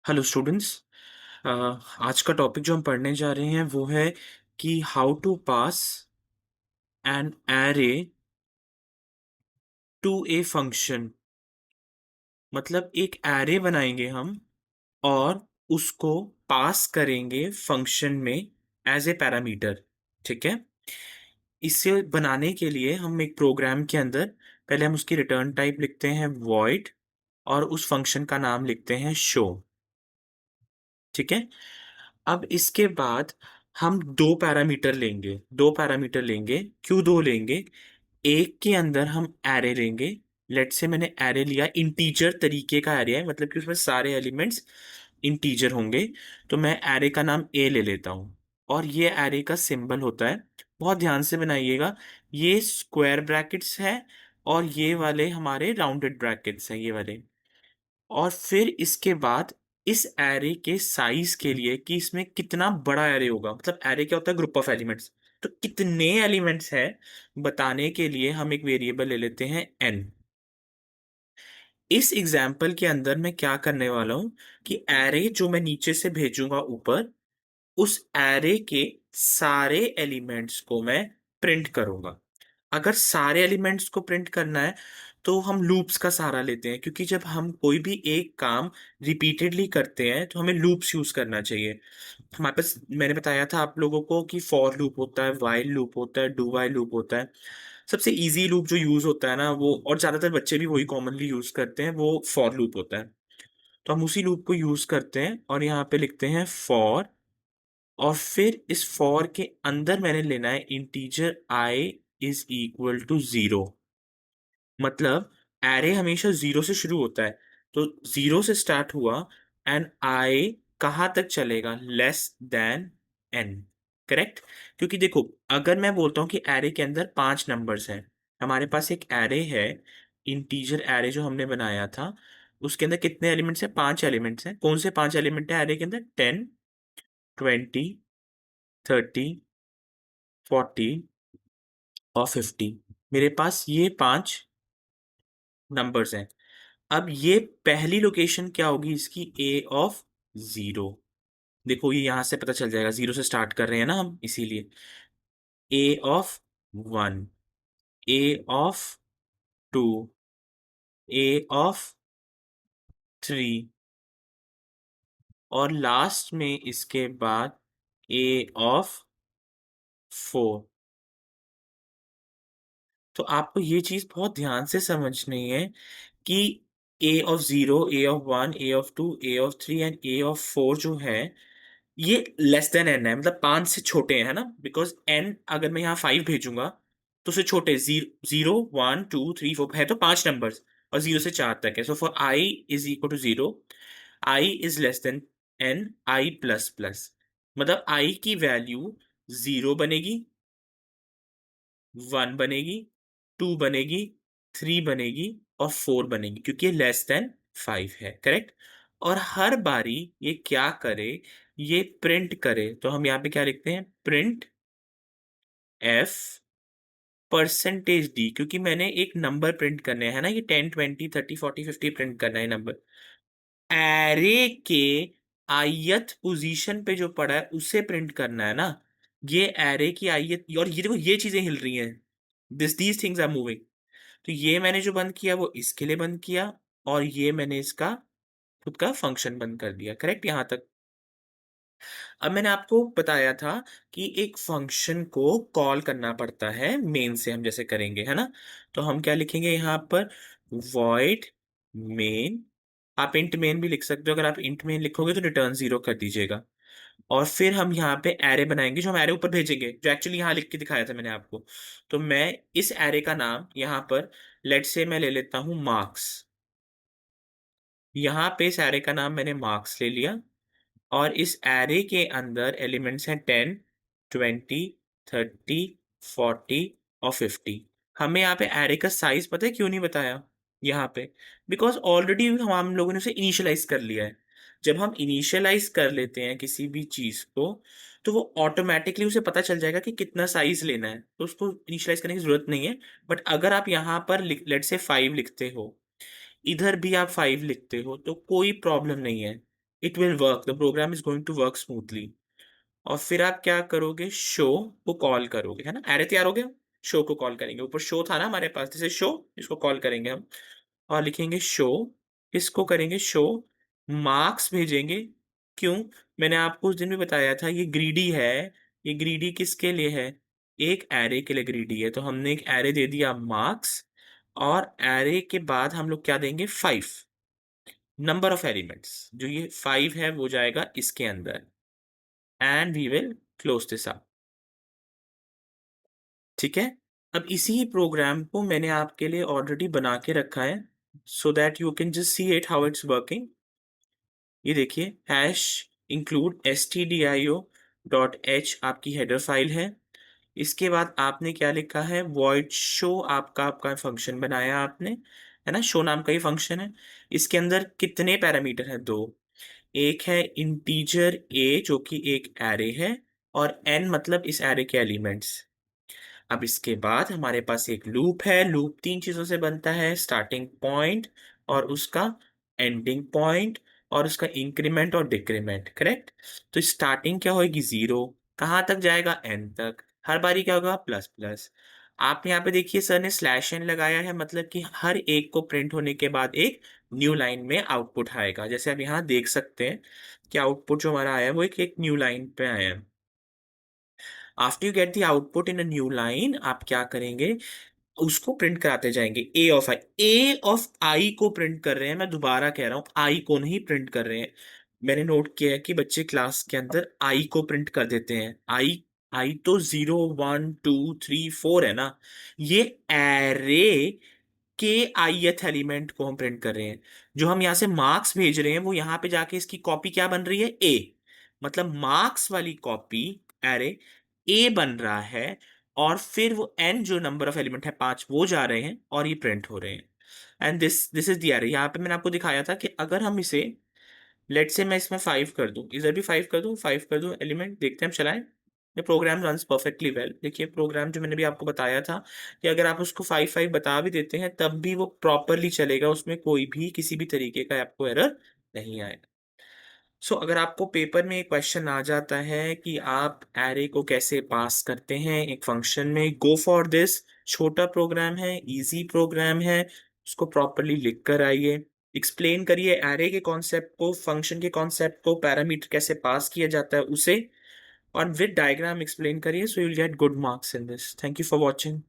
Hello students. आज का topic जो हम पढ़ने जा रहे हैं वो है कि how to pass an array to a function. मतलब एक एरे बनाएंगे हम और उसको पास करेंगे फंक्शन में एज ए पैरामीटर। ठीक है। इसे बनाने के लिए हम एक प्रोग्राम के अंदर पहले हम उसकी रिटर्न टाइप लिखते हैं वॉइड और उस फंक्शन का नाम लिखते हैं शो। ठीक है। अब इसके बाद हम दो पैरामीटर लेंगे। क्यों दो लेंगे? एक के अंदर हम एरे लेंगे। लेट से मैंने एरे लिया, इंटीजर तरीके का एरे है, मतलब कि उसमें सारे एलिमेंट्स इंटीजर होंगे। तो मैं एरे का नाम ए ले लेता हूँ और ये एरे का सिंबल होता है। बहुत ध्यान से बनाइएगा, ये स्क्वायर ब्रैकेट्स है और ये वाले हमारे राउंडेड ब्रैकेट्स हैं, ये वाले। और फिर इसके बाद इस एरे के साइज के लिए कि इसमें कितना बड़ा एरे होगा, मतलब एरे क्या होता है? Group of elements. तो कितने एलिमेंट्स है बताने के लिए हम एक वेरिएबल ले लेते हैं n। इस एग्जाम्पल के अंदर मैं क्या करने वाला हूं कि एरे जो मैं नीचे से भेजूंगा ऊपर, उस एरे के सारे एलिमेंट्स को मैं प्रिंट करूंगा। अगर सारे एलिमेंट्स को प्रिंट करना है तो हम लूप्स का सहारा लेते हैं, क्योंकि जब हम कोई भी एक काम रिपीटेडली करते हैं तो हमें लूप्स यूज करना चाहिए। हमारे पास, मैंने बताया था आप लोगों को कि फॉर लूप होता है, वाइल लूप होता है, डू वाइल लूप होता है। सबसे इजी लूप जो यूज होता है ना वो, और ज्यादातर बच्चे भी वही कॉमनली यूज करते हैं, वो फॉर लूप होता है। तो हम उसी लूप को यूज करते हैं और यहाँ पे लिखते हैं फॉर। और फिर इस फॉर के अंदर मैंने लेना है integer i is equal to 0। मतलब एरे हमेशा जीरो से शुरू होता है, तो जीरो से स्टार्ट हुआ एंड आई कहाँ तक चलेगा? Less than n. करेक्ट। क्योंकि देखो, अगर मैं बोलता हूँ कि एरे के अंदर 5 नंबर्स हैं, हमारे पास एक एरे है, इंटीजर एरे जो हमने बनाया था, उसके अंदर कितने एलिमेंट्स हैं? 5 एलिमेंट्स हैं। कौन से 5 एलिमेंट है एरे के अंदर? 10, 20, 30, 40 और 50। मेरे पास ये 5 नंबर्स हैं। अब ये पहली लोकेशन क्या होगी इसकी? ए ऑफ 0। देखो ये यहां से पता चल जाएगा, 0 से स्टार्ट कर रहे हैं ना हम, इसीलिए। A of 1, A of 2, A of 3 और लास्ट में इसके बाद ए ऑफ 4। तो आपको ये चीज बहुत ध्यान से समझनी है कि A of 0, A of 1, A of 2, A of 3 and A of 4 जो है, ये लेस देन एन है, मतलब 5 से छोटे हैं, है ना? बिकॉज एन अगर मैं यहाँ 5 भेजूंगा तो उससे छोटे, 0, 1, 2, 3, 4 है, तो 5 नंबर्स। और 0 से 4 तक है। So for i is equal to 0, i is less than n, i plus plus. मतलब आई की वैल्यू 0 बनेगी, 1 बनेगी, 2 बनेगी, 3 बनेगी और 4 बनेगी, क्योंकि ये लेस देन 5 है। करेक्ट। और हर बारी ये क्या करे? ये प्रिंट करे। तो हम यहाँ पे क्या लिखते हैं? प्रिंट एफ परसेंटेज डी, क्योंकि मैंने एक नंबर प्रिंट करने हैं ना, ये 10, 20, 30, 40, 50 प्रिंट करना है नंबर। एरे के ith पोजीशन पे जो पड़ा है उसे प्रिंट करना है ना। ये एरे की ith, और ये देखो ये चीजें हिल रही हैं, दीज थिंग्स आर मूविंग। तो ये मैंने जो बंद किया वो इसके लिए बंद किया, और ये मैंने इसका खुद का फंक्शन बंद कर दिया। करेक्ट यहां तक। अब मैंने आपको बताया था कि एक फंक्शन को कॉल करना पड़ता है मेन से, हम जैसे करेंगे, है ना? तो हम क्या लिखेंगे यहाँ पर? void main। आप इंट मेन भी लिख सकते हो, अगर आप इंट मेन लिखोगे तो रिटर्न 0 कर दीजिएगा। और फिर हम यहाँ पे एरे बनाएंगे जो हम एरे ऊपर भेजेंगे, जो एक्चुअली यहाँ लिख के दिखाया था मैंने आपको। तो मैं इस एरे का नाम यहाँ पर, लेट से मैं ले लेता हूँ मार्क्स। यहाँ पे इस एरे का नाम मैंने मार्क्स ले लिया। और इस एरे के अंदर एलिमेंट्स हैं 10, 20, 30, 40 और 50। हमें यहाँ पे एरे का साइज पता है क्यों नहीं बताया यहाँ पे? बिकॉज ऑलरेडी हम लोगों ने उसे इनिशियलाइज कर लिया है। जब हम इनिशियलाइज कर लेते हैं किसी भी चीज को, तो वो ऑटोमेटिकली उसे पता चल जाएगा कि कितना साइज लेना है, तो उसको इनिशियलाइज करने की जरूरत नहीं है। बट अगर आप यहाँ पर लेट से 5 लिखते हो, इधर भी आप 5 लिखते हो, तो कोई प्रॉब्लम नहीं है। It will work, the program is going to work smoothly. और फिर आप क्या करोगे, शो को कॉल करोगे, है ना, एरे तैयार हो गया। शो को कॉल करेंगे, ऊपर शो था ना हमारे पास, जैसे शो, इसको कॉल करेंगे हम और लिखेंगे शो, इसको करेंगे शो, मार्क्स भेजेंगे। क्यों? मैंने आपको उस दिन भी बताया था ये ग्रीडी है। ये ग्रीडी किसके लिए है? एक एरे के लिए ग्रीडी है, तो हमने एक एरे दे दिया मार्क्स, और एरे के बाद हम लोग क्या देंगे, 5 नंबर ऑफ एलिमेंट्स, जो ये 5 है वो जाएगा इसके अंदर, and we will close this up. ठीक है। अब इसी प्रोग्राम को मैंने आपके लिए ऑलरेडी बना के रखा है, so that you can just see it how it's working. ये देखिए, हैश इंक्लूड stdio.h आपकी हेडर फाइल है। इसके बाद आपने क्या लिखा है, void show आपका आपका फंक्शन बनाया आपने, है ना, शो नाम का ही फंक्शन है। इसके अंदर कितने पैरामीटर हैं, दो। एक है इंटीजर a जो कि एक एरे है, और n मतलब इस एरे के एलिमेंट्स। अब इसके बाद हमारे पास एक लूप है। लूप तीन चीजों से बनता है, स्टार्टिंग पॉइंट और उसका एंडिंग पॉइंट, और उसका इंक्रीमेंट और डिक्रीमेंट, करेक्ट। तो स्टार्टिंग क्या होगी, 0, कहाँ तक जाएगा, एन तक, हर बारी क्या होगा, प्लस प्लस। आप यहाँ पे देखिए सर ने स्लैश एन लगाया है, मतलब कि हर एक को प्रिंट होने के बाद एक न्यू लाइन में आउटपुट आएगा। जैसे आप यहाँ देख सकते हैं कि आउटपुट जो हमारा आया है वो एक न्यू लाइन पे आया है। After you get the output in a new line, आप क्या करेंगे, उसको प्रिंट कराते जाएंगे। ए ऑफ आई को प्रिंट कर रहे हैं, मैं दोबारा कह रहा हूं, आई को नहीं प्रिंट कर रहे हैं। मैंने नोट किया है कि बच्चे क्लास के अंदर आई को प्रिंट कर देते हैं। आई आई तो 0 1 2 3 4 है ना, ये एरे के आईएथ एलिमेंट को हम प्रिंट कर रहे हैं। जो हम यहाँ से मार्क्स भेज रहे हैं वो यहाँ पे जाके इसकी कॉपी क्या बन रही है, ए, मतलब मार्क्स वाली कॉपी एरे ए बन रहा है। और फिर वो एन जो नंबर ऑफ एलिमेंट है 5, वो जा रहे हैं और ये प्रिंट हो रहे हैं। And this this is the array. यहाँ पे मैंने आपको दिखाया था कि अगर हम इसे, लेट से मैं इसमें 5 कर दूं, इधर भी 5 कर दूं, 5 कर दूं एलिमेंट, देखते हैं हम चलाएं। ये प्रोग्राम रन्स परफेक्टली वेल। देखिए प्रोग्राम जो मैंने भी आपको बताया था कि अगर आप उसको 5 5 बता भी देते हैं तब भी वो प्रॉपरली चलेगा, उसमें कोई भी किसी भी तरीके का आपको एरर नहीं आएगा। सो अगर आपको पेपर में एक क्वेश्चन आ जाता है कि आप एरे को कैसे पास करते हैं एक फंक्शन में, गो फॉर दिस। छोटा प्रोग्राम है, इजी प्रोग्राम है, उसको प्रॉपरली लिख कर आइए, एक्सप्लेन करिए एरे के कॉन्सेप्ट को, फंक्शन के कॉन्सेप्ट को, पैरामीटर कैसे पास किया जाता है उसे, और विद डायग्राम एक्सप्लेन करिए, so you will get good marks in this. Thank you for watching.